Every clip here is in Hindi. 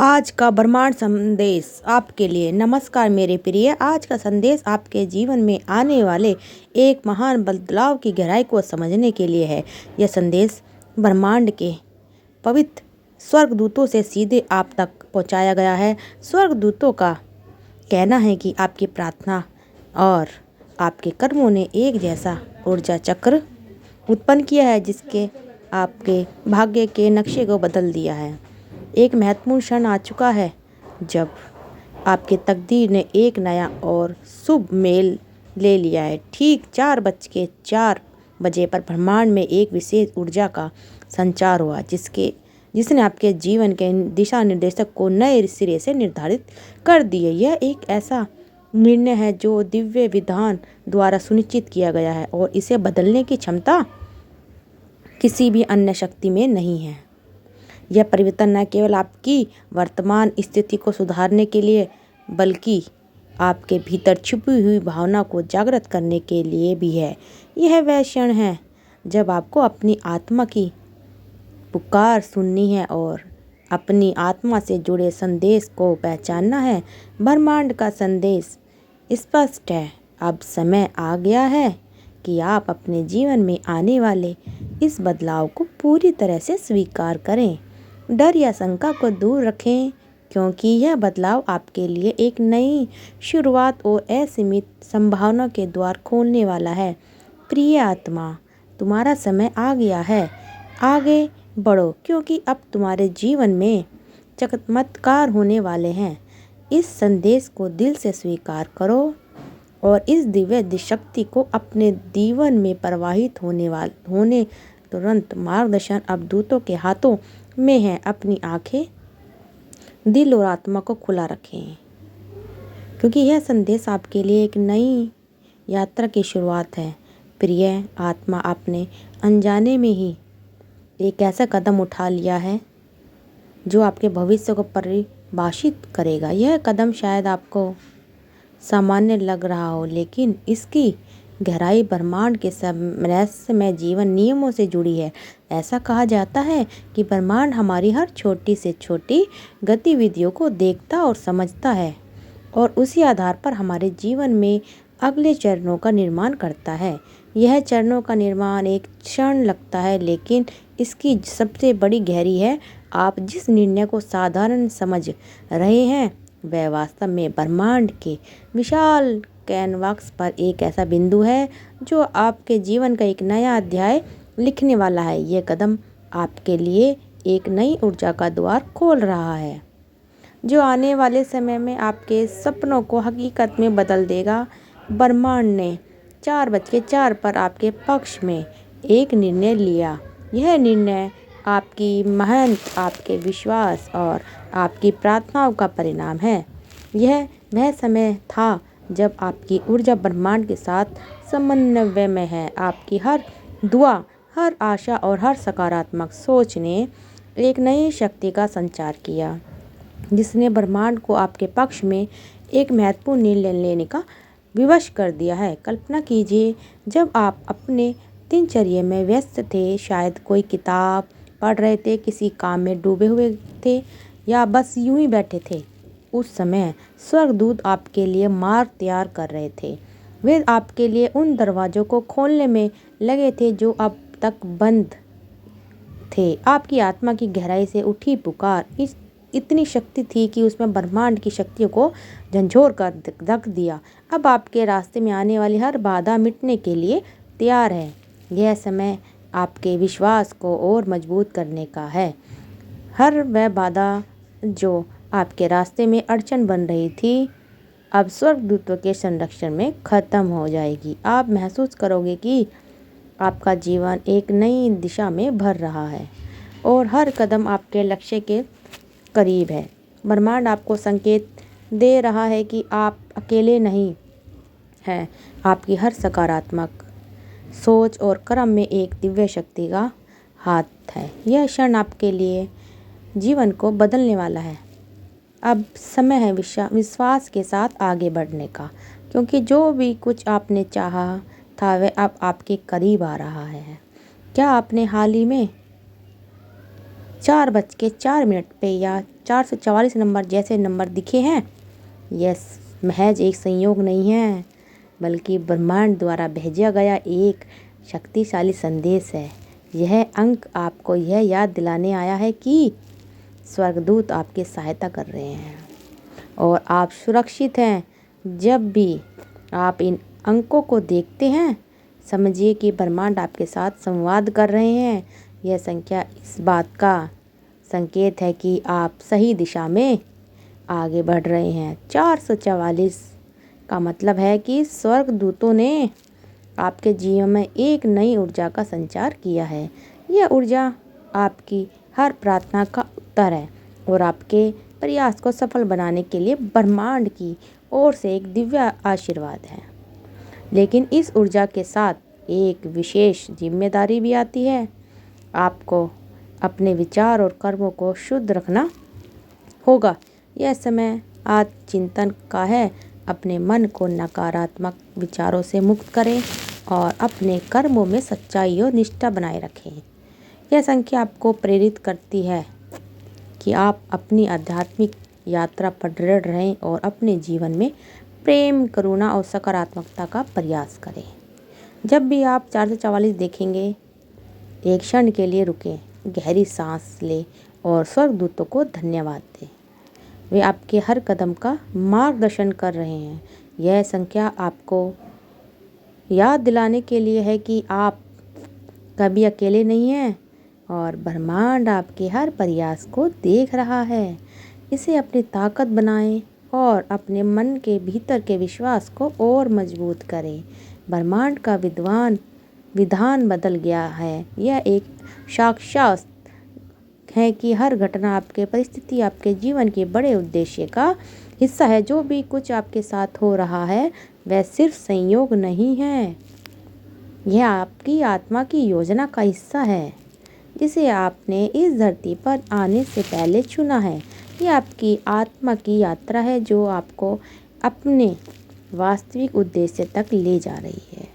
आज का ब्रह्मांड संदेश आपके लिए। नमस्कार मेरे प्रिय, आज का संदेश आपके जीवन में आने वाले एक महान बदलाव की गहराई को समझने के लिए है। यह संदेश ब्रह्मांड के पवित्र स्वर्गदूतों से सीधे आप तक पहुंचाया गया है। स्वर्गदूतों का कहना है कि आपकी प्रार्थना और आपके कर्मों ने एक जैसा ऊर्जा चक्र उत्पन्न किया है जिसके आपके भाग्य के नक्शे को बदल दिया है। एक महत्वपूर्ण क्षण आ चुका है जब आपके तकदीर ने एक नया और शुभ मेल ले लिया है। ठीक 4:04 पर ब्रह्मांड में एक विशेष ऊर्जा का संचार हुआ जिसने आपके जीवन के दिशा निर्देशक को नए सिरे से निर्धारित कर दिए। यह एक ऐसा निर्णय है जो दिव्य विधान द्वारा सुनिश्चित किया गया है और इसे बदलने की क्षमता किसी भी अन्य शक्ति में नहीं है। यह परिवर्तन न केवल आपकी वर्तमान स्थिति को सुधारने के लिए बल्कि आपके भीतर छुपी हुई भावना को जागृत करने के लिए भी है। यह वह क्षण है जब आपको अपनी आत्मा की पुकार सुननी है और अपनी आत्मा से जुड़े संदेश को पहचानना है। ब्रह्मांड का संदेश स्पष्ट है, अब समय आ गया है कि आप अपने जीवन में आने वाले इस बदलाव को पूरी तरह से स्वीकार करें। डर या शंका को दूर रखें क्योंकि यह बदलाव आपके लिए एक नई शुरुआत और असीमित संभावना के द्वार खोलने वाला है। प्रिय आत्मा, तुम्हारा समय आ गया है। आगे बढ़ो क्योंकि अब तुम्हारे जीवन में चमत्कार होने वाले हैं। इस संदेश को दिल से स्वीकार करो और इस दिव्य शक्ति को अपने जीवन में प्रवाहित होने तुरंत मार्गदर्शन अब दूतों के हाथों में है। अपनी आंखें, दिल और आत्मा को खुला रखें क्योंकि यह संदेश आपके लिए एक नई यात्रा की शुरुआत है। प्रिय आत्मा, आपने अनजाने में ही एक ऐसा कदम उठा लिया है जो आपके भविष्य को परिभाषित करेगा। यह कदम शायद आपको सामान्य लग रहा हो, लेकिन इसकी गहराई ब्रह्मांड के रहस्यमय जीवन नियमों से जुड़ी है। ऐसा कहा जाता है कि ब्रह्मांड हमारी हर छोटी से छोटी गतिविधियों को देखता और समझता है और उसी आधार पर हमारे जीवन में अगले चरणों का निर्माण करता है। यह चरणों का निर्माण एक क्षण लगता है, लेकिन इसकी सबसे बड़ी गहरी है। आप जिस निर्णय को साधारण समझ रहे हैं वह वास्तव में ब्रह्मांड के विशाल कैनवास पर एक ऐसा बिंदु है जो आपके जीवन का एक नया अध्याय लिखने वाला है। यह कदम आपके लिए एक नई ऊर्जा का द्वार खोल रहा है जो आने वाले समय में आपके सपनों को हकीकत में बदल देगा। ब्रह्मांड ने 4:04 पर आपके पक्ष में एक निर्णय लिया। यह निर्णय आपकी मेहनत, आपके विश्वास और आपकी प्रार्थनाओं का परिणाम है। यह वह समय था जब आपकी ऊर्जा ब्रह्मांड के साथ समन्वय में है। आपकी हर दुआ, हर आशा और हर सकारात्मक सोच ने एक नई शक्ति का संचार किया जिसने ब्रह्मांड को आपके पक्ष में एक महत्वपूर्ण निर्णय लेने का विवश कर दिया है। कल्पना कीजिए जब आप अपने दिनचर्या में व्यस्त थे, शायद कोई किताब पढ़ रहे थे, किसी काम में डूबे हुए थे या बस यूं ही बैठे थे। उस समय स्वर्गदूत आपके लिए मार्ग तैयार कर रहे थे। वे आपके लिए उन दरवाजों को खोलने में लगे थे जो अब तक बंद थे। आपकी आत्मा की गहराई से उठी पुकार इतनी शक्ति थी कि उसमें ब्रह्मांड की शक्तियों को झंझोर कर रख दिया। अब आपके रास्ते में आने वाली हर बाधा मिटने के लिए तैयार है। यह समय आपके विश्वास को और मजबूत करने का है। हर वह बाधा जो आपके रास्ते में अड़चन बन रही थी अब स्वर्गदूतों के संरक्षण में खत्म हो जाएगी। आप महसूस करोगे कि आपका जीवन एक नई दिशा में भर रहा है और हर कदम आपके लक्ष्य के करीब है। ब्रह्मांड आपको संकेत दे रहा है कि आप अकेले नहीं हैं। आपकी हर सकारात्मक सोच और कर्म में एक दिव्य शक्ति का हाथ है। यह क्षण आपके लिए जीवन को बदलने वाला है। अब समय है विश्वास के साथ आगे बढ़ने का, क्योंकि जो भी कुछ आपने चाहा था वह अब आपके करीब आ रहा है। क्या आपने हाल ही में 4:04 पे या 444 नंबर जैसे नंबर दिखे हैं, यह महज एक संयोग नहीं है, बल्कि ब्रह्मांड द्वारा भेजा गया एक शक्तिशाली संदेश है। यह अंक आपको यह याद दिलाने आया है कि स्वर्गदूत आपकी सहायता कर रहे हैं और आप सुरक्षित हैं। जब भी आप इन अंकों को देखते हैं, समझिए कि ब्रह्मांड आपके साथ संवाद कर रहे हैं। यह संख्या इस बात का संकेत है कि आप सही दिशा में आगे बढ़ रहे हैं। 444 का मतलब है कि स्वर्गदूतों ने आपके जीवन में एक नई ऊर्जा का संचार किया है। यह ऊर्जा आपकी हर प्रार्थना का उत्तर है और आपके प्रयास को सफल बनाने के लिए ब्रह्मांड की ओर से एक दिव्य आशीर्वाद है। लेकिन इस ऊर्जा के साथ एक विशेष जिम्मेदारी भी आती है। आपको अपने विचार और कर्मों को शुद्ध रखना होगा। यह समय आज चिंतन का है। अपने मन को नकारात्मक विचारों से मुक्त करें और अपने कर्मों में सच्चाई और निष्ठा बनाए रखें। यह संख्या आपको प्रेरित करती है कि आप अपनी आध्यात्मिक यात्रा पर दृढ़ रहें और अपने जीवन में प्रेम, करुणा और सकारात्मकता का प्रयास करें। जब भी आप 444 देखेंगे, एक क्षण के लिए रुकें, गहरी सांस लें और स्वर्गदूतों को धन्यवाद दें। वे आपके हर कदम का मार्गदर्शन कर रहे हैं। यह संख्या आपको याद दिलाने के लिए है कि आप कभी अकेले नहीं हैं और ब्रह्मांड आपके हर प्रयास को देख रहा है। इसे अपनी ताकत बनाएं और अपने मन के भीतर के विश्वास को और मजबूत करें। ब्रह्मांड का विधान बदल गया है। यह एक साक्षात है कि हर घटना, आपके परिस्थिति आपके जीवन के बड़े उद्देश्य का हिस्सा है। जो भी कुछ आपके साथ हो रहा है वह सिर्फ संयोग नहीं है। यह आपकी आत्मा की योजना का हिस्सा है, जिसे आपने इस धरती पर आने से पहले चुना है। यह आपकी आत्मा की यात्रा है जो आपको अपने वास्तविक उद्देश्य तक ले जा रही है।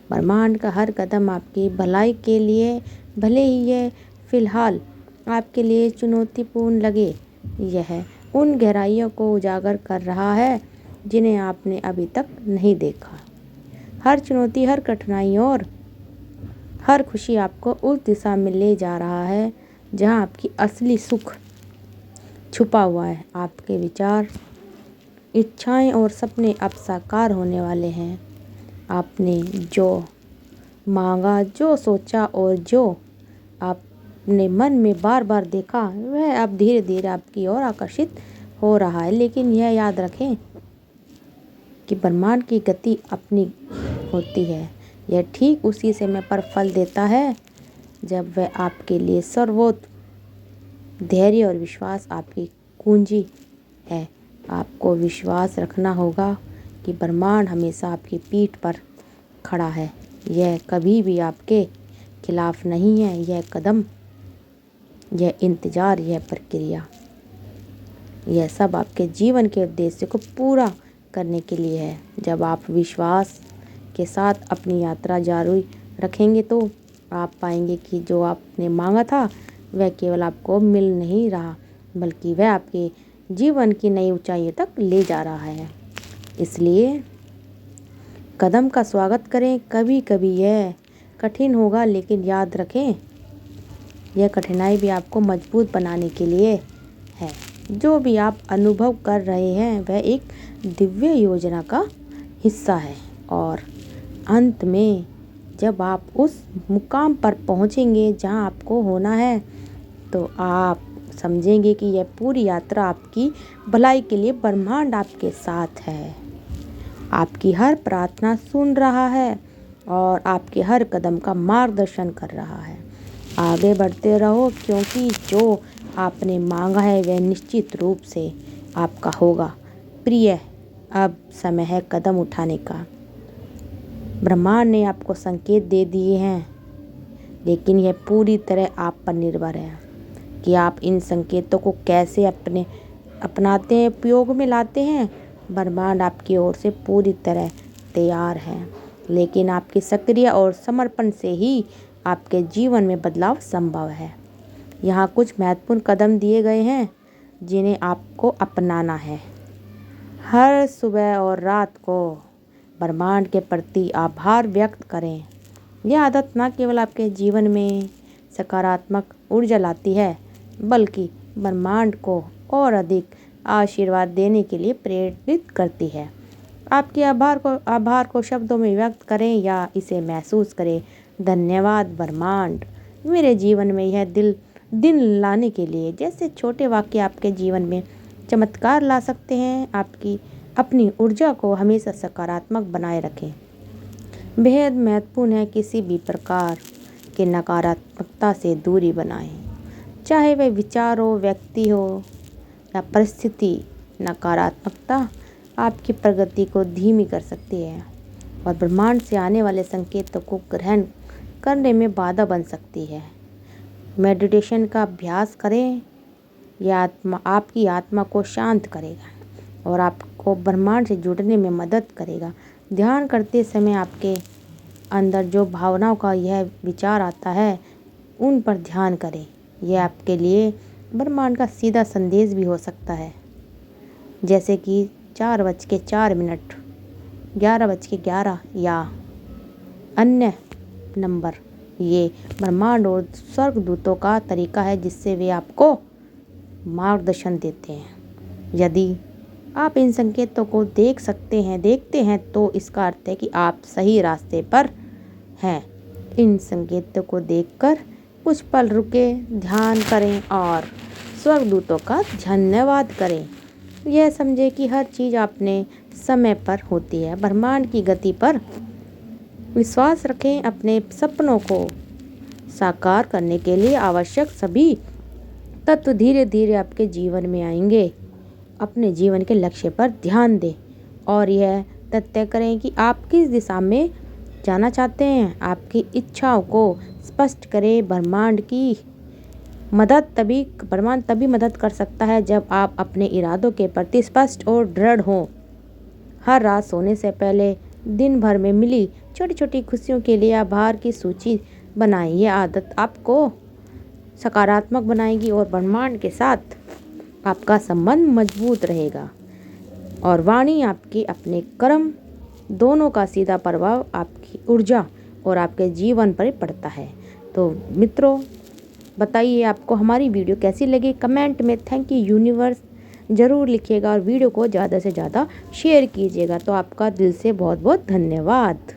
ब्रह्मांड का हर कदम आपकी भलाई के लिए, भले ही यह फिलहाल आपके लिए चुनौतीपूर्ण लगे, यह उन गहराइयों को उजागर कर रहा है जिन्हें आपने अभी तक नहीं देखा। हर चुनौती, हर कठिनाई और हर खुशी आपको उस दिशा में ले जा रहा है जहां आपकी असली सुख छुपा हुआ है। आपके विचार, इच्छाएं और सपने अब साकार होने वाले हैं। आपने जो मांगा, जो सोचा और जो आपने मन में बार बार देखा, वह अब धीरे धीरे आपकी ओर आकर्षित हो रहा है। लेकिन यह याद रखें कि ब्रह्मांड की गति अपनी होती है। यह ठीक उसी समय पर फल देता है जब वह आपके लिए सर्वोत्तम धैर्य और विश्वास आपकी कुंजी है। आपको विश्वास रखना होगा कि ब्रह्मांड हमेशा आपकी पीठ पर खड़ा है। यह कभी भी आपके खिलाफ नहीं है। यह कदम, यह इंतजार, यह प्रक्रिया, यह सब आपके जीवन के उद्देश्य को पूरा करने के लिए है। जब आप विश्वास के साथ अपनी यात्रा जारी रखेंगे तो आप पाएंगे कि जो आपने मांगा था वह केवल आपको मिल नहीं रहा, बल्कि वह आपके जीवन की नई ऊंचाइयों तक ले जा रहा है। इसलिए कदम का स्वागत करें। कभी कभी यह कठिन होगा, लेकिन याद रखें, यह कठिनाई भी आपको मजबूत बनाने के लिए है। जो भी आप अनुभव कर रहे हैं वह एक दिव्य योजना का हिस्सा है और अंत में जब आप उस मुकाम पर पहुंचेंगे जहां आपको होना है, तो आप समझेंगे कि यह पूरी यात्रा आपकी भलाई के लिए ब्रह्मांड आपके साथ है, आपकी हर प्रार्थना सुन रहा है और आपके हर कदम का मार्गदर्शन कर रहा है। आगे बढ़ते रहो, क्योंकि जो आपने मांगा है वह निश्चित रूप से आपका होगा। प्रिय, अब समय है कदम उठाने का। ब्रह्मांड ने आपको संकेत दे दिए हैं, लेकिन यह पूरी तरह आप पर निर्भर है कि आप इन संकेतों को कैसे अपनाते हैं, उपयोग में लाते हैं। ब्रह्मांड आपकी ओर से पूरी तरह तैयार है, लेकिन आपके सक्रिय और समर्पण से ही आपके जीवन में बदलाव संभव है। यहाँ कुछ महत्वपूर्ण कदम दिए गए हैं जिन्हें आपको अपनाना है। हर सुबह और रात को ब्रह्मांड के प्रति आभार व्यक्त करें। यह आदत न केवल आपके जीवन में सकारात्मक ऊर्जा लाती है, बल्कि ब्रह्मांड को और अधिक आशीर्वाद देने के लिए प्रेरित करती है। आपके आभार को शब्दों में व्यक्त करें या इसे महसूस करें। धन्यवाद ब्रह्मांड, मेरे जीवन में यह दिन लाने के लिए। जैसे छोटे वाक्य आपके जीवन में चमत्कार ला सकते हैं। आपकी अपनी ऊर्जा को हमेशा सकारात्मक बनाए रखें। बेहद महत्वपूर्ण है किसी भी प्रकार के नकारात्मकता से दूरी बनाएं, चाहे वह विचार हो, व्यक्ति हो या परिस्थिति। नकारात्मकता आपकी प्रगति को धीमी कर सकती है और ब्रह्मांड से आने वाले संकेतों को ग्रहण करने में बाधा बन सकती है। मेडिटेशन का अभ्यास करें। यह आपकी आत्मा को शांत करेगा और आपको ब्रह्मांड से जुड़ने में मदद करेगा। ध्यान करते समय आपके अंदर जो भावनाओं का यह विचार आता है, उन पर ध्यान करें। यह आपके लिए ब्रह्मांड का सीधा संदेश भी हो सकता है, जैसे कि 4:04, 11:11 या अन्य नंबर। ये ब्रह्मांड और स्वर्गदूतों का तरीका है जिससे वे आपको मार्गदर्शन देते हैं। यदि आप इन संकेतों को देखते हैं तो इसका अर्थ है कि आप सही रास्ते पर हैं। इन संकेतों को देखकर कुछ पल रुके, ध्यान करें और स्वर्गदूतों का धन्यवाद करें। यह समझे कि हर चीज़ अपने समय पर होती है। ब्रह्मांड की गति पर विश्वास रखें। अपने सपनों को साकार करने के लिए आवश्यक सभी तत्व धीरे धीरे आपके जीवन में आएंगे। अपने जीवन के लक्ष्य पर ध्यान दें और यह तय करें कि आप किस दिशा में जाना चाहते हैं। आपकी इच्छाओं को स्पष्ट करें। ब्रह्मांड तभी मदद कर सकता है जब आप अपने इरादों के प्रति स्पष्ट और दृढ़ हों। हर रात सोने से पहले दिन भर में मिली छोटी छोटी खुशियों के लिए आभार की सूची बनाएं। यह आदत आपको सकारात्मक बनाएगी और ब्रह्मांड के साथ आपका संबंध मजबूत रहेगा। और वाणी आपके अपने कर्म दोनों का सीधा प्रभाव आपकी ऊर्जा और आपके जीवन पर पड़ता है। तो मित्रों, बताइए आपको हमारी वीडियो कैसी लगी। कमेंट में थैंक यू यूनिवर्स ज़रूर लिखिएगा और वीडियो को ज़्यादा से ज़्यादा शेयर कीजिएगा। तो आपका दिल से बहुत बहुत धन्यवाद।